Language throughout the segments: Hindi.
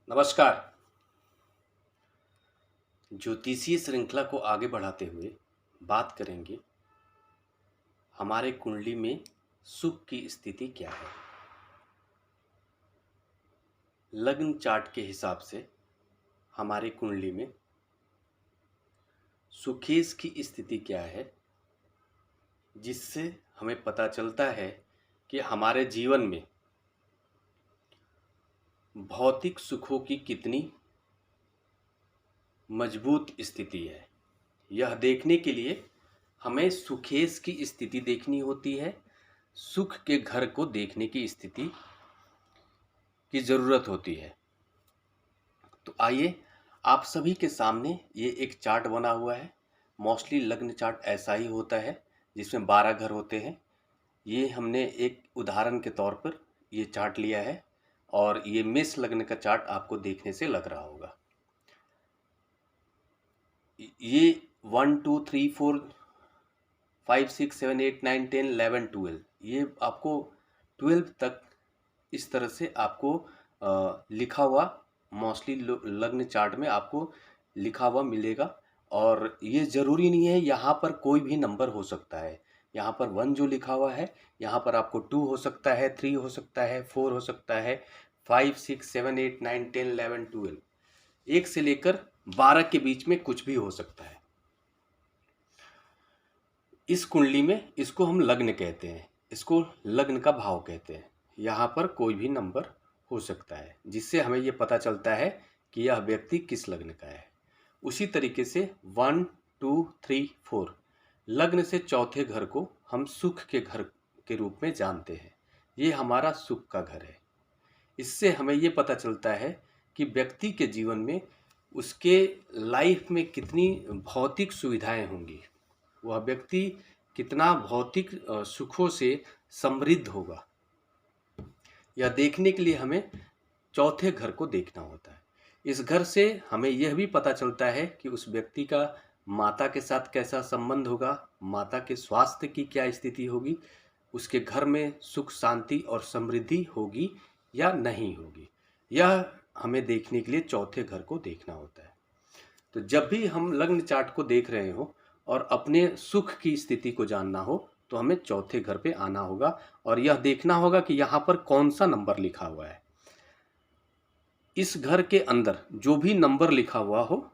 नमस्कार। ज्योतिषीय श्रृंखला को आगे बढ़ाते हुए बात करेंगे हमारे कुंडली में सुख की स्थिति क्या है। लग्न चार्ट के हिसाब से हमारी कुंडली में सुखेश की स्थिति क्या है, जिससे हमें पता चलता है कि हमारे जीवन में भौतिक सुखों की कितनी मजबूत स्थिति है। यह देखने के लिए हमें सुखेश की स्थिति देखनी होती है, सुख के घर को देखने की स्थिति की ज़रूरत होती है। तो आइए आप सभी के सामने ये एक चार्ट बना हुआ है। मोस्टली लग्न चार्ट ऐसा ही होता है जिसमें 12 घर होते हैं। ये हमने एक उदाहरण के तौर पर ये चार्ट लिया है और ये मेष लग्न का चार्ट आपको देखने से लग रहा होगा। ये 1 2 3 4 5 6 7 8 9 10 11 12 ये आपको 12 तक इस तरह से आपको लिखा हुआ मोस्टली लग्न चार्ट में आपको लिखा हुआ मिलेगा। और ये ज़रूरी नहीं है, यहाँ पर कोई भी नंबर हो सकता है। यहाँ पर 1 जो लिखा हुआ है, यहाँ पर आपको 2 हो सकता है, 3 हो सकता है, 4 हो सकता है, 5 6 7 8 9 10 11 12 1 से लेकर 12 के बीच में कुछ भी हो सकता है। इस कुंडली में इसको हम लग्न कहते हैं, इसको लग्न का भाव कहते हैं। यहाँ पर कोई भी नंबर हो सकता है जिससे हमें ये पता चलता है कि यह व्यक्ति किस लग्न का है। उसी तरीके से 1 2 3 4 लग्न से चौथे घर को हम सुख के घर के रूप में जानते हैं। ये हमारा सुख का घर है। इससे हमें ये पता चलता है कि व्यक्ति के जीवन में उसके लाइफ में कितनी भौतिक सुविधाएं होंगी, वह व्यक्ति कितना भौतिक सुखों से समृद्ध होगा। यह देखने के लिए हमें चौथे घर को देखना होता है। इस घर से हमें यह भी पता चलता है कि उस व्यक्ति का माता के साथ कैसा संबंध होगा, माता के स्वास्थ्य की क्या स्थिति होगी, उसके घर में सुख शांति और समृद्धि होगी या नहीं होगी। यह हमें देखने के लिए चौथे घर को देखना होता है। तो जब भी हम लग्न चार्ट को देख रहे हो और अपने सुख की स्थिति को जानना हो तो हमें चौथे घर पे आना होगा और यह देखना होगा कि यहाँ पर कौन सा नंबर लिखा हुआ है। इस घर के अंदर जो भी नंबर लिखा हुआ हो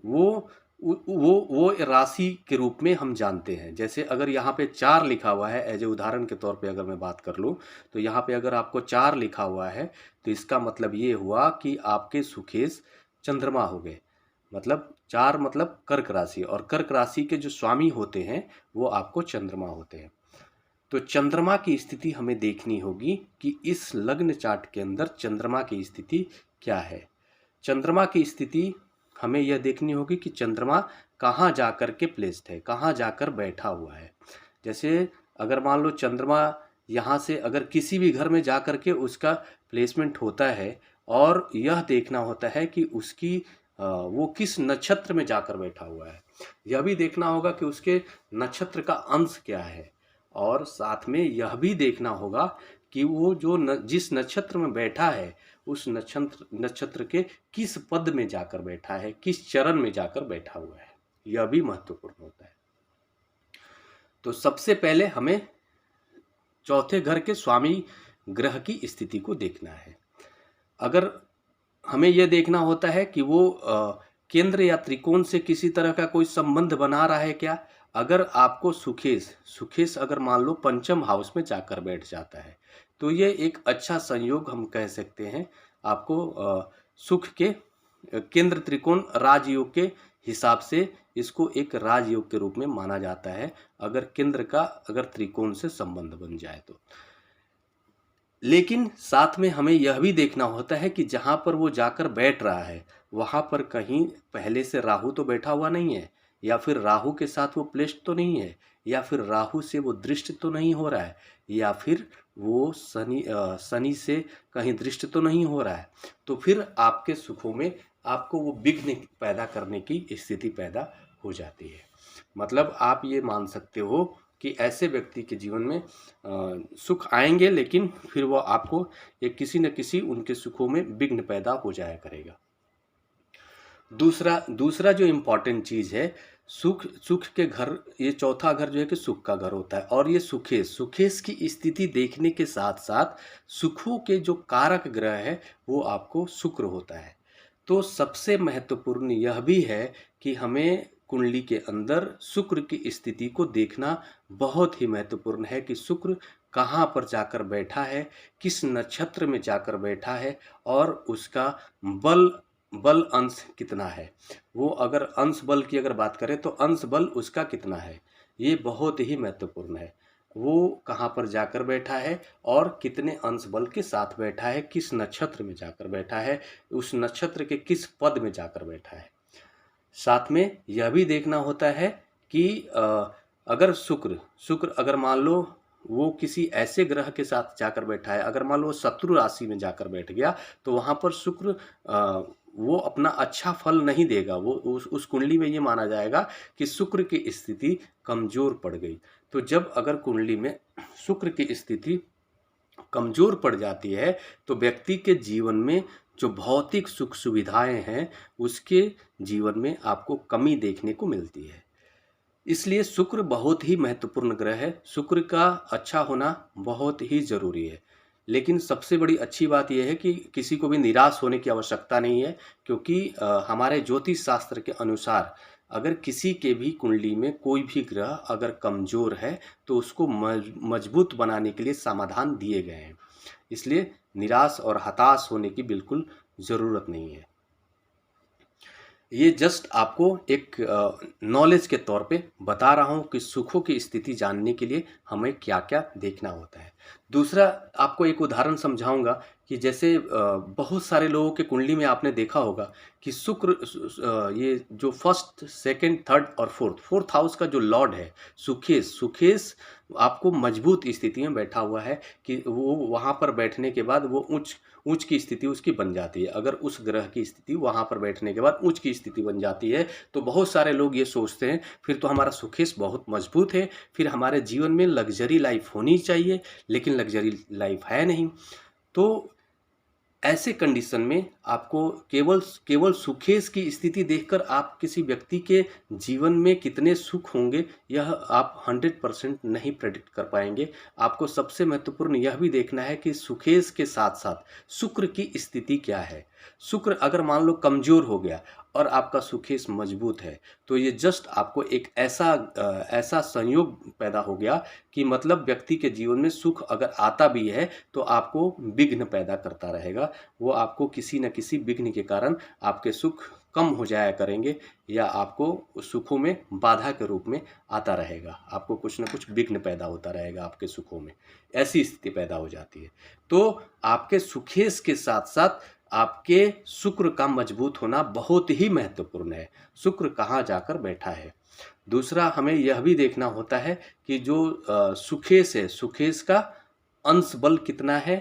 वो राशि के रूप में हम जानते हैं। जैसे अगर यहाँ पे 4 लिखा हुआ है, एज ए उदाहरण के तौर पे अगर मैं बात कर लूँ तो यहाँ पे अगर आपको 4 लिखा हुआ है तो इसका मतलब ये हुआ कि आपके सुखेश चंद्रमा हो गए। मतलब 4 मतलब कर्क राशि, और कर्क राशि के जो स्वामी होते हैं वो आपको चंद्रमा होते हैं। तो चंद्रमा की स्थिति हमें देखनी होगी कि इस लग्न चार्ट के अंदर चंद्रमा की स्थिति क्या है। चंद्रमा की स्थिति हमें यह देखनी होगी कि चंद्रमा कहाँ जाकर के प्लेस्ड है, कहाँ जाकर बैठा हुआ है। जैसे अगर मान लो चंद्रमा यहाँ से अगर किसी भी घर में जा कर के उसका प्लेसमेंट होता है और यह देखना होता है कि उसकी वो किस नक्षत्र में जाकर बैठा हुआ है। यह भी देखना होगा कि उसके नक्षत्र का अंश क्या है, और साथ में यह भी देखना होगा कि वो जो जिस नक्षत्र में बैठा है उस नक्षत्र के किस पद में जाकर बैठा है, किस चरण में जाकर बैठा हुआ है। यह भी महत्वपूर्ण होता है। तो सबसे पहले हमें चौथे घर के स्वामी ग्रह की स्थिति को देखना है। अगर हमें यह देखना होता है कि वो केंद्र या त्रिकोण से किसी तरह का कोई संबंध बना रहा है क्या। अगर आपको सुखेश अगर मान लो पंचम हाउस में जाकर बैठ जाता है तो ये एक अच्छा संयोग हम कह सकते हैं। आपको सुख के केंद्र त्रिकोण राजयोग के हिसाब से इसको एक राजयोग के रूप में माना जाता है, अगर केंद्र का अगर त्रिकोण से संबंध बन जाए तो। लेकिन साथ में हमें यह भी देखना होता है कि जहाँ पर वो जाकर बैठ रहा है वहाँ पर कहीं पहले से राहु तो बैठा हुआ नहीं है, या फिर राहु के साथ वो प्लेस्ड तो नहीं है, या फिर राहु से वो दृष्ट तो नहीं हो रहा है, या फिर वो शनि से कहीं दृष्ट तो नहीं हो रहा है। तो फिर आपके सुखों में आपको वो विघ्न पैदा करने की स्थिति पैदा हो जाती है। मतलब आप ये मान सकते हो कि ऐसे व्यक्ति के जीवन में सुख आएंगे, लेकिन फिर वो आपको एक किसी न किसी उनके सुखों में विघ्न पैदा हो जाया करेगा। दूसरा दूसरा जो इम्पोर्टेंट चीज़ है, सुख सुख के घर, ये चौथा घर जो है कि सुख का घर होता है। और ये सुखेश सुखेश की स्थिति देखने के साथ साथ सुखों के जो कारक ग्रह है वो आपको शुक्र होता है। तो सबसे महत्वपूर्ण यह भी है कि हमें कुंडली के अंदर शुक्र की स्थिति को देखना बहुत ही महत्वपूर्ण है कि शुक्र कहाँ पर जाकर बैठा है, किस नक्षत्र में जाकर बैठा है, और उसका बल बल अंश कितना है। वो अगर अंश बल की अगर बात करें तो अंश बल उसका कितना है, ये बहुत ही महत्वपूर्ण है। वो कहाँ पर जाकर बैठा है और कितने अंश बल के साथ बैठा है, किस नक्षत्र में जाकर बैठा है, उस नक्षत्र के किस पद में जाकर बैठा है। साथ में यह भी देखना होता है कि अगर शुक्र शुक्र अगर मान लो वो किसी ऐसे ग्रह के साथ जाकर बैठा है, अगर मान लो शत्रु राशि में जाकर बैठ गया, तो वहाँ पर शुक्र वो अपना अच्छा फल नहीं देगा। वो उस कुंडली में ये माना जाएगा कि शुक्र की स्थिति कमज़ोर पड़ गई। तो जब अगर कुंडली में शुक्र की स्थिति कमज़ोर पड़ जाती है तो व्यक्ति के जीवन में जो भौतिक सुख सुविधाएं हैं उसके जीवन में आपको कमी देखने को मिलती है। इसलिए शुक्र बहुत ही महत्वपूर्ण ग्रह है, शुक्र का अच्छा होना बहुत ही ज़रूरी है। लेकिन सबसे बड़ी अच्छी बात यह है कि किसी को भी निराश होने की आवश्यकता नहीं है, क्योंकि हमारे ज्योतिष शास्त्र के अनुसार अगर किसी के भी कुंडली में कोई भी ग्रह अगर कमज़ोर है तो उसको मजबूत बनाने के लिए समाधान दिए गए हैं। इसलिए निराश और हताश होने की बिल्कुल ज़रूरत नहीं है। ये जस्ट आपको एक नॉलेज के तौर पे बता रहा हूँ कि सुखों की स्थिति जानने के लिए हमें क्या क्या देखना होता है। दूसरा आपको एक उदाहरण समझाऊंगा कि जैसे बहुत सारे लोगों के कुंडली में आपने देखा होगा कि शुक्र ये जो फर्स्ट सेकंड थर्ड और फोर्थ हाउस का जो लॉर्ड है सुखेश सुखेश आपको मजबूत स्थिति में बैठा हुआ है कि वो वहाँ पर बैठने के बाद वो उच्च की स्थिति उसकी बन जाती है। अगर उस ग्रह की स्थिति वहाँ पर बैठने के बाद उच्च की स्थिति बन जाती है तो बहुत सारे लोग ये सोचते हैं फिर तो हमारा सुखेश बहुत मजबूत है, फिर हमारे जीवन में लग्जरी लाइफ होनी चाहिए, लेकिन लग्जरी लाइफ है नहीं। तो ऐसे कंडीशन में आपको केवल सुखेश की स्थिति देखकर आप किसी व्यक्ति के जीवन में कितने सुख होंगे यह आप 100% नहीं प्रेडिक्ट कर पाएंगे। आपको सबसे महत्वपूर्ण यह भी देखना है कि सुखेश के साथ साथ शुक्र की स्थिति क्या है। शुक्र अगर मान लो कमज़ोर हो गया और आपका सुखेश मजबूत है तो ये जस्ट आपको एक ऐसा संयोग पैदा हो गया कि मतलब व्यक्ति के जीवन में सुख अगर आता भी है तो आपको विघ्न पैदा करता रहेगा। वो आपको किसी न किसी विघ्न के कारण आपके सुख कम हो जाया करेंगे या आपको सुखों में बाधा के रूप में आता रहेगा, आपको कुछ न कुछ विघ्न पैदा होता रहेगा आपके सुखों में, ऐसी स्थिति पैदा हो जाती है। तो आपके सुखेश के साथ साथ आपके शुक्र का मजबूत होना बहुत ही महत्वपूर्ण है, शुक्र कहाँ जाकर बैठा है। दूसरा हमें यह भी देखना होता है कि जो सुखेश है सुखेश का अंश बल कितना है,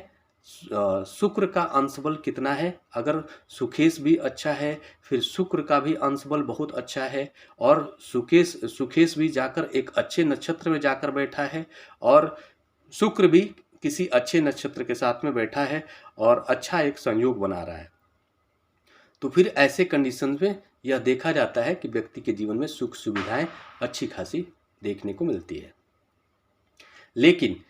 शुक्र का अंश बल कितना है। अगर सुखेश भी अच्छा है फिर शुक्र का भी अंश बल बहुत अच्छा है और सुखेश भी जाकर एक अच्छे नक्षत्र में जाकर बैठा है और शुक्र भी किसी अच्छे नक्षत्र के साथ में बैठा है और अच्छा एक संयोग बना रहा है। तो फिर ऐसे कंडीशन में यह देखा जाता है कि व्यक्ति के जीवन में सुख सुविधाएं अच्छी खासी देखने को मिलती है। लेकिन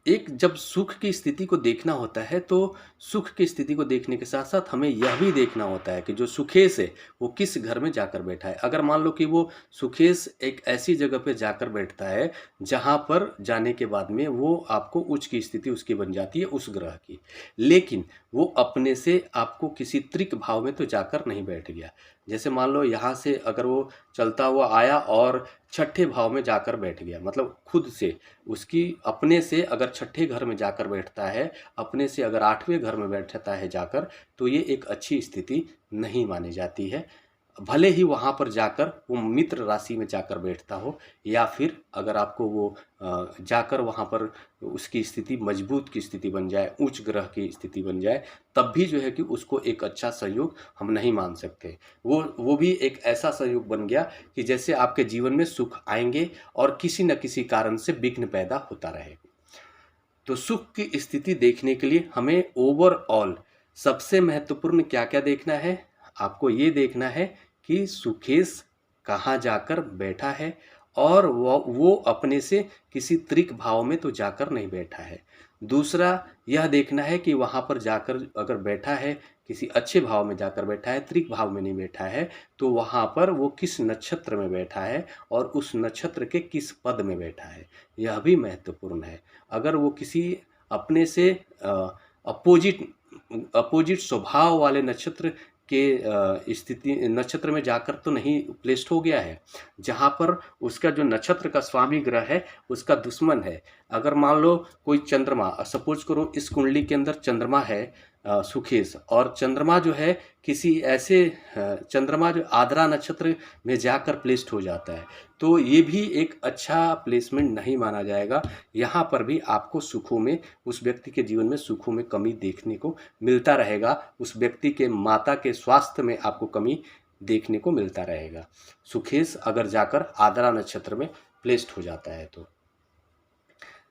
एक जब सुख की स्थिति को देखना होता है तो सुख की स्थिति को देखने के साथ साथ हमें यह भी देखना होता है कि जो सुखेश है वो किस घर में जाकर बैठा है। अगर मान लो कि वो सुखेश एक ऐसी जगह पे जाकर बैठता है जहाँ पर जाने के बाद में वो आपको उच्च की स्थिति उसकी बन जाती है उस ग्रह की, लेकिन वो अपने से आपको किसी त्रिक भाव में तो जाकर नहीं बैठ गया। जैसे मान लो यहाँ से अगर वो चलता हुआ आया और छठे भाव में जाकर बैठ गया, मतलब खुद से उसकी अपने से अगर छठे घर में जाकर बैठता है, अपने से अगर आठवें घर में बैठता है जाकर, तो ये एक अच्छी स्थिति नहीं मानी जाती है। भले ही वहाँ पर जाकर वो मित्र राशि में जाकर बैठता हो, या फिर अगर आपको वो जाकर वहाँ पर उसकी स्थिति मजबूत की स्थिति बन जाए, उच्च ग्रह की स्थिति बन जाए, तब भी जो है कि उसको एक अच्छा संयोग हम नहीं मान सकते। वो भी एक ऐसा संयोग बन गया कि जैसे आपके जीवन में सुख आएंगे और किसी न किसी कारण से विघ्न पैदा होता रहे। तो सुख की स्थिति देखने के लिए हमें ओवरऑल सबसे महत्वपूर्ण क्या क्या देखना है? आपको ये देखना है कि सुखेश कहाँ जाकर बैठा है, और वो अपने से किसी त्रिक भाव में तो जाकर नहीं बैठा है। दूसरा यह देखना है कि वहाँ पर जाकर अगर बैठा है, किसी अच्छे भाव में जाकर बैठा है, त्रिक भाव में नहीं बैठा है, तो वहाँ पर वो किस नक्षत्र में बैठा है और उस नक्षत्र के किस पद में बैठा है, यह भी महत्वपूर्ण है। अगर वो किसी अपने से अपोजिट अपोजिट स्वभाव वाले नक्षत्र के स्थिति नक्षत्र में जाकर तो नहीं प्लेस्ड हो गया है, जहाँ पर उसका जो नक्षत्र का स्वामी ग्रह है उसका दुश्मन है। अगर मान लो कोई चंद्रमा, सपोज करो इस कुंडली के अंदर चंद्रमा है सुखेश, और चंद्रमा जो है किसी ऐसे चंद्रमा जो आद्रा नक्षत्र में जाकर प्लेस्ड हो जाता है, तो ये भी एक अच्छा प्लेसमेंट नहीं माना जाएगा। यहाँ पर भी आपको सुखों में, उस व्यक्ति के जीवन में सुखों में कमी देखने को मिलता रहेगा। उस व्यक्ति के माता के स्वास्थ्य में आपको कमी देखने को मिलता रहेगा, सुखेश अगर जाकर आद्रा नक्षत्र में प्लेस्ड हो जाता है तो।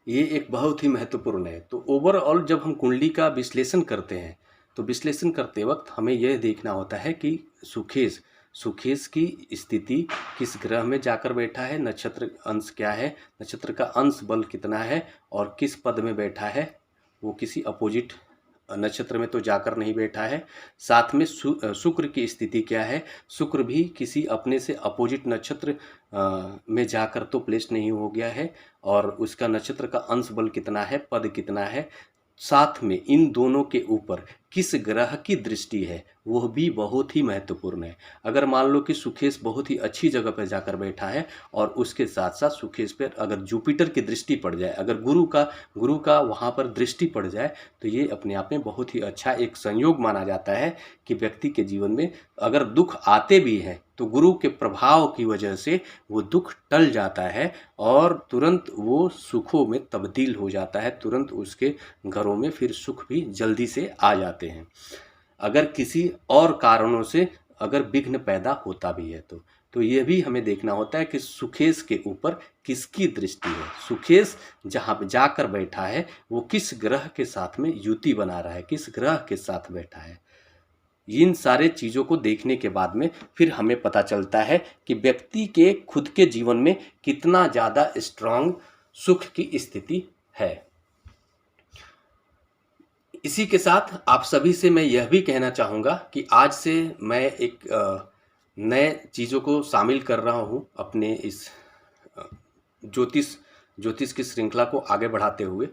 ये एक बहुत ही महत्वपूर्ण है। तो ओवरऑल जब हम कुंडली का विश्लेषण करते हैं, तो विश्लेषण करते वक्त हमें यह देखना होता है कि सुखेश की स्थिति किस ग्रह में जाकर बैठा है, नक्षत्र अंश क्या है, नक्षत्र का अंश बल कितना है, और किस पद में बैठा है, वो किसी अपोजिट नक्षत्र में तो जाकर नहीं बैठा है। साथ में शुक्र की स्थिति क्या है, शुक्र भी किसी अपने से अपोजिट नक्षत्र में जाकर तो प्लेस नहीं हो गया है, और उसका नक्षत्र का अंश बल कितना है, पद कितना है। साथ में इन दोनों के ऊपर किस ग्रह की दृष्टि है, वह भी बहुत ही महत्वपूर्ण है। अगर मान लो कि सुखेश बहुत ही अच्छी जगह पर जाकर बैठा है, और उसके साथ साथ सुखेश पर अगर जुपिटर की दृष्टि पड़ जाए, अगर गुरु का वहाँ पर दृष्टि पड़ जाए, तो ये अपने आप में बहुत ही अच्छा एक संयोग माना जाता है कि व्यक्ति के जीवन में अगर दुख आते भी हैं तो गुरु के प्रभाव की वजह से वो दुख टल जाता है, और तुरंत वो सुखों में तब्दील हो जाता है, तुरंत उसके घरों में फिर सुख भी जल्दी से आ जाते हैं। अगर किसी और कारणों से अगर विघ्न पैदा होता भी है तो ये भी हमें देखना होता है कि सुखेश के ऊपर किसकी दृष्टि है, सुखेश जहाँ पे जाकर बैठा है वो किस ग्रह के साथ में युति बना रहा है, किस ग्रह के साथ बैठा है। इन सारे चीज़ों को देखने के बाद में फिर हमें पता चलता है कि व्यक्ति के खुद के जीवन में कितना ज़्यादा स्ट्रांग सुख की स्थिति है। इसी के साथ आप सभी से मैं यह भी कहना चाहूँगा कि आज से मैं एक नए चीज़ों को शामिल कर रहा हूँ अपने इस ज्योतिष की श्रृंखला को आगे बढ़ाते हुए।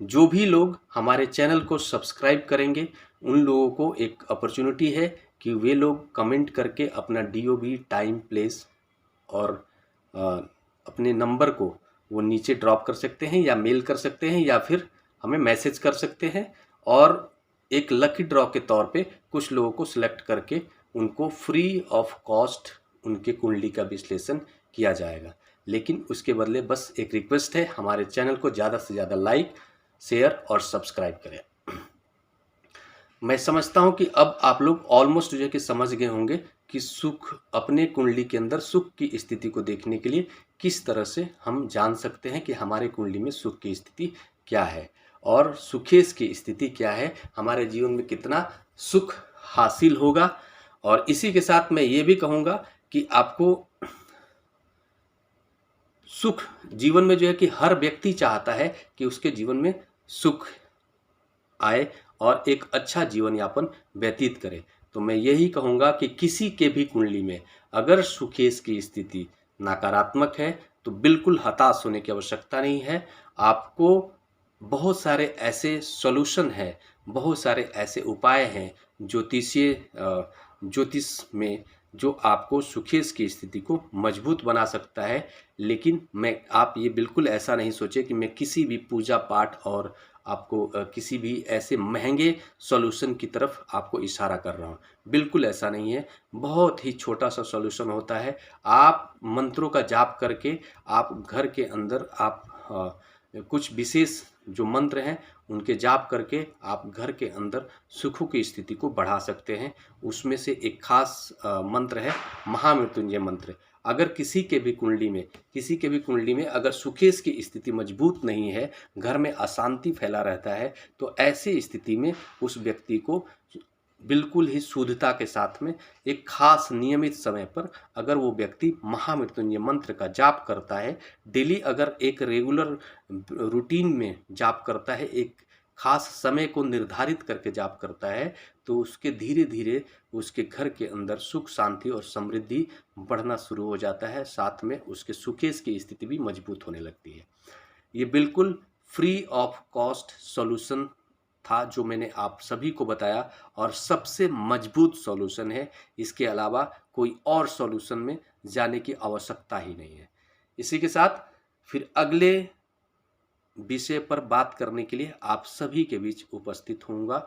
जो भी लोग हमारे चैनल को सब्सक्राइब करेंगे उन लोगों को एक अपॉर्चुनिटी है कि वे लोग कमेंट करके अपना DOB, टाइम, प्लेस और अपने नंबर को वो नीचे ड्रॉप कर सकते हैं, या मेल कर सकते हैं, या फिर हमें मैसेज कर सकते हैं, और एक लकी ड्रॉ के तौर पे कुछ लोगों को सिलेक्ट करके उनको फ्री ऑफ कॉस्ट उनके कुंडली का विश्लेषण किया जाएगा। लेकिन उसके बदले बस एक रिक्वेस्ट है, हमारे चैनल को ज़्यादा से ज़्यादा लाइक, शेयर और सब्सक्राइब करें। मैं समझता हूं कि अब आप लोग ऑलमोस्ट जो है कि समझ गए होंगे कि सुख, अपने कुंडली के अंदर सुख की स्थिति को देखने के लिए किस तरह से हम जान सकते हैं कि हमारे कुंडली में सुख की स्थिति क्या है, और सुखेश की स्थिति क्या है, हमारे जीवन में कितना सुख हासिल होगा। और इसी के साथ मैं ये भी कहूँगा कि आपको सुख जीवन में जो है कि हर व्यक्ति चाहता है कि उसके जीवन में सुख आए और एक अच्छा जीवन यापन व्यतीत करे। तो मैं यही कहूँगा कि किसी के भी कुंडली में अगर सुखेश की स्थिति नकारात्मक है तो बिल्कुल हताश होने की आवश्यकता नहीं है। आपको बहुत सारे ऐसे सॉल्यूशन है, बहुत सारे ऐसे उपाय हैं ज्योतिष में जो आपको सुखेश की स्थिति को मजबूत बना सकता है। लेकिन आप ये बिल्कुल ऐसा नहीं सोचे कि मैं किसी भी पूजा पाठ और आपको किसी भी ऐसे महंगे सॉल्यूशन की तरफ आपको इशारा कर रहा हूँ। बिल्कुल ऐसा नहीं है, बहुत ही छोटा सा सॉल्यूशन होता है। आप मंत्रों का जाप करके आप घर के अंदर आप कुछ विशेष जो मंत्र हैं उनके जाप करके आप घर के अंदर सुखों की स्थिति को बढ़ा सकते हैं। उसमें से एक खास मंत्र है महामृत्युंजय मंत्र। अगर किसी के भी कुंडली में अगर सुकेश की स्थिति मजबूत नहीं है, घर में अशांति फैला रहता है, तो ऐसी स्थिति में उस व्यक्ति को बिल्कुल ही शुद्धता के साथ में एक खास नियमित समय पर अगर वो व्यक्ति महामृत्युंजय मंत्र का जाप करता है, डेली अगर एक रेगुलर रूटीन में जाप करता है, एक खास समय को निर्धारित करके जाप करता है, तो उसके धीरे धीरे उसके घर के अंदर सुख शांति और समृद्धि बढ़ना शुरू हो जाता है। साथ में उसके सुकेश की स्थिति भी मजबूत होने लगती है। ये बिल्कुल फ्री ऑफ कॉस्ट सॉल्यूशन था जो मैंने आप सभी को बताया, और सबसे मजबूत सॉल्यूशन है। इसके अलावा कोई और सॉल्यूशन में जाने की आवश्यकता ही नहीं है। इसी के साथ फिर अगले विषय पर बात करने के लिए आप सभी के बीच उपस्थित होऊंगा।